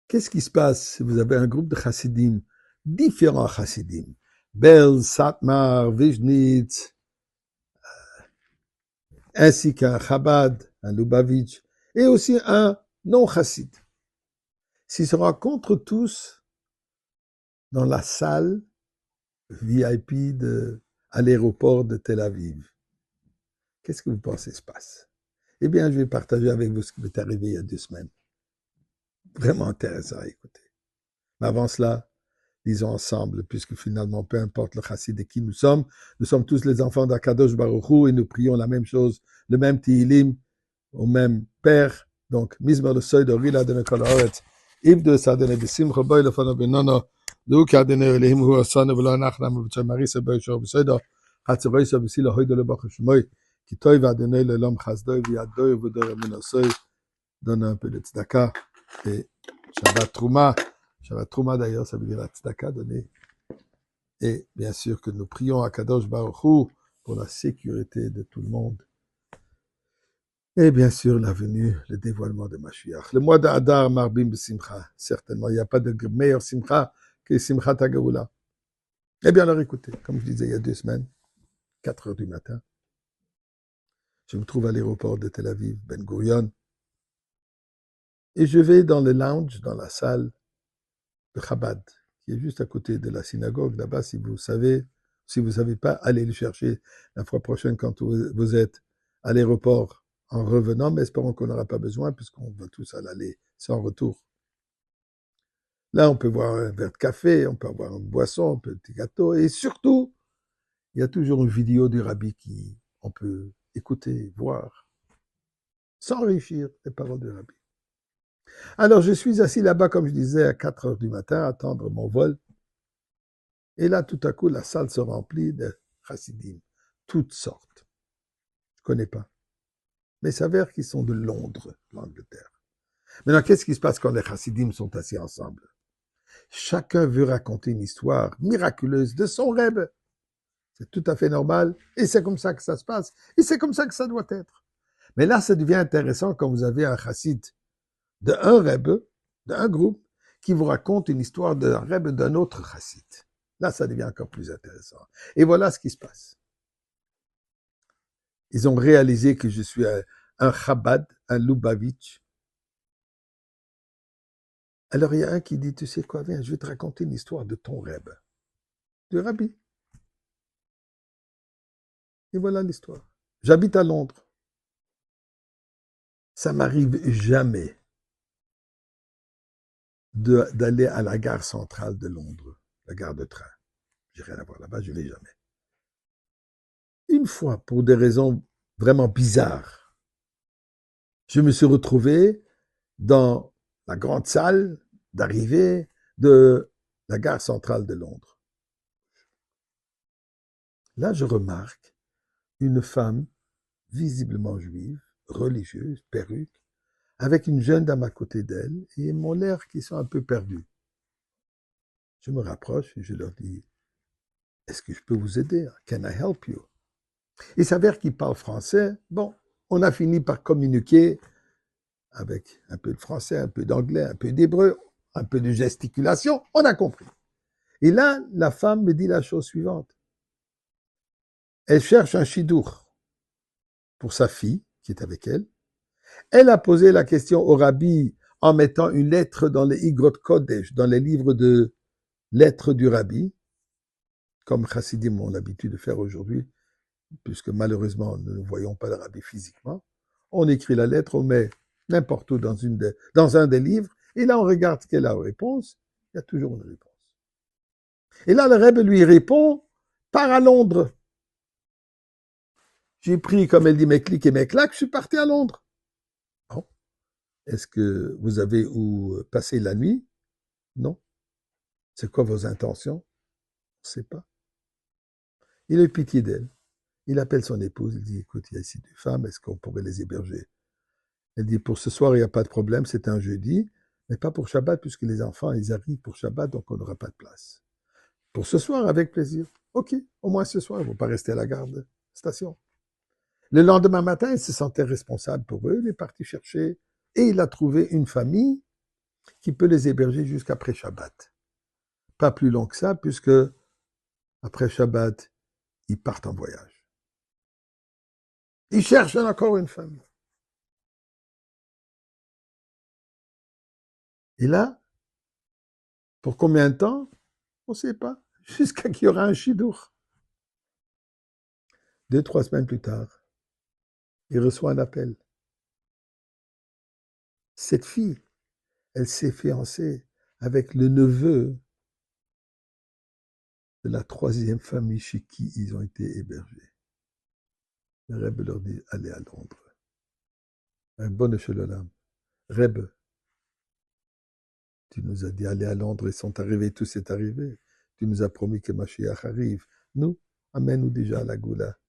Qu'est-ce qui se passe si vous avez un groupe de chassidim, différents chassidim, Belz, Satmar, Vizhnitz, ainsi qu'un Chabad, un Lubavitch, et aussi un non-chassid. S'ils se rencontrent tous dans la salle VIP à l'aéroport de Tel Aviv, qu'est-ce que vous pensez se passe? Eh bien, je vais partager avec vous ce qui m'est arrivé il y a 2 semaines. Vraiment intéressant à écouter. Mais avant cela, disons ensemble, puisque finalement, peu importe le chassid de qui nous sommes tous les enfants d'Akadosh Baruch Hu et nous prions la même chose, le même Tehillim, au même Père. Donc, Mizmor le Soy de Rila de Nekol Haaretz, Ibdu Sadene B'Simcha Boy Lefano Benono, Luki Adene Elohim Hu Asanu V'lo Anachna M'V'Tchay Marisa Boy Shor B'Soydo, Chatzoroi So B'Silo Hoydo Lebach Shmoy, Ki Toy V'Adene L'Olam Chazdoi V'Yadoy V'Doy Aminosoy, donne un peu de tzedaka et Shabbat Trouma. Shabbat Trouma d'ailleurs, ça veut dire la tzedaka donnée. Et bien sûr que nous prions à Kadosh Baruch Hu pour la sécurité de tout le monde. Et bien sûr la venue, le dévoilement de Mashiach. Le mois d'Adar Marbim B'Simcha. Certainement, il n'y a pas de meilleur Simcha que Simcha Tagaoula. Eh bien alors écoutez, comme je disais il y a 2 semaines, 4 heures du matin, je me trouve à l'aéroport de Tel Aviv, Ben Gurion, et je vais dans le lounge, dans la salle de Chabad, qui est juste à côté de la synagogue. Là-bas, si vous savez pas, allez le chercher la fois prochaine quand vous êtes à l'aéroport en revenant, mais espérons qu'on n'aura pas besoin puisqu'on va tous aller sans retour. Là, on peut boire un verre de café, on peut avoir une boisson, un petit gâteau, et surtout, il y a toujours une vidéo du rabbi qu'on peut écouter, voir, s'enrichir des paroles du rabbi. Alors, je suis assis là-bas, comme je disais, à 4 heures du matin, à attendre mon vol. Et là, tout à coup, la salle se remplit de chassidim, toutes sortes. Je ne connais pas. Mais il s'avère qu'ils sont de Londres, l'Angleterre. Maintenant, qu'est-ce qui se passe quand les chassidim sont assis ensemble? Chacun veut raconter une histoire miraculeuse de son rêve. C'est tout à fait normal. Et c'est comme ça que ça se passe. Et c'est comme ça que ça doit être. Mais là, ça devient intéressant quand vous avez un chassid d'un rêve, d'un groupe, qui vous raconte une histoire d'un rêve d'un autre chassid. Là, ça devient encore plus intéressant. Et voilà ce qui se passe. Ils ont réalisé que je suis un Chabad, un Lubavitch. Alors, il y a un qui dit, tu sais quoi, viens, je vais te raconter une histoire de ton rêve. Du rabbi. Et voilà l'histoire. J'habite à Londres. Ça m'arrive jamais d'aller à la gare centrale de Londres, la gare de train. J'ai rien à voir là-bas, je ne vais jamais. Une fois, pour des raisons vraiment bizarres, je me suis retrouvé dans la grande salle d'arrivée de la gare centrale de Londres. Là, je remarque une femme visiblement juive, religieuse, perruque, avec une jeune dame à côté d'elle, et ils m'ont l'air qu'ils sont un peu perdus. Je me rapproche et je leur dis, est-ce que je peux vous aider? Can I help you? Il s'avère qu'ils parlent français. Bon, on a fini par communiquer avec un peu de français, un peu d'anglais, un peu d'hébreu, un peu de gesticulation. On a compris. Et là, la femme me dit la chose suivante. Elle cherche un chidour pour sa fille qui est avec elle. Elle a posé la question au rabbi en mettant une lettre dans les Igrot Kodesh, dans les livres de lettres du rabbi, comme Chassidim ont l'habitude de faire aujourd'hui, puisque malheureusement nous ne voyons pas le rabbi physiquement. On écrit la lettre, on met n'importe où dans un des livres, et là on regarde quelle est la réponse. Il y a toujours une réponse. Et là le rabbi lui répond, pars à Londres. J'ai pris, comme elle dit, mes clics et mes claques, je suis parti à Londres. Bon. Est-ce que vous avez où passer la nuit? Non. C'est quoi vos intentions? On ne sait pas. Il a eu pitié d'elle. Il appelle son épouse, il dit, écoute, il y a ici 2 femmes, est-ce qu'on pourrait les héberger? Elle dit, pour ce soir, il n'y a pas de problème, c'est un jeudi, mais pas pour Shabbat, puisque les enfants, ils arrivent pour Shabbat, donc on n'aura pas de place. Pour ce soir, avec plaisir. Ok, au moins ce soir, ils ne vont pas rester à la garde station. Le lendemain matin, il se sentait responsable pour eux, il est parti chercher, et il a trouvé une famille qui peut les héberger jusqu'après Shabbat. Pas plus long que ça, puisque après Shabbat, ils partent en voyage. Ils cherchent encore une femme. Et là, pour combien de temps? On ne sait pas. Jusqu'à qu'il y aura un chidour. 2, 3 semaines plus tard, il reçoit un appel. Cette fille, elle s'est fiancée avec le neveu de la 3e famille chez qui ils ont été hébergés. Le Rebbe leur dit, allez à Londres. Un bon Shalom. Rebbe, tu nous as dit aller à Londres, ils sont arrivés, tout s'est arrivé. Tu nous as promis que Mashiach arrive. Nous, amène-nous déjà à la Goula.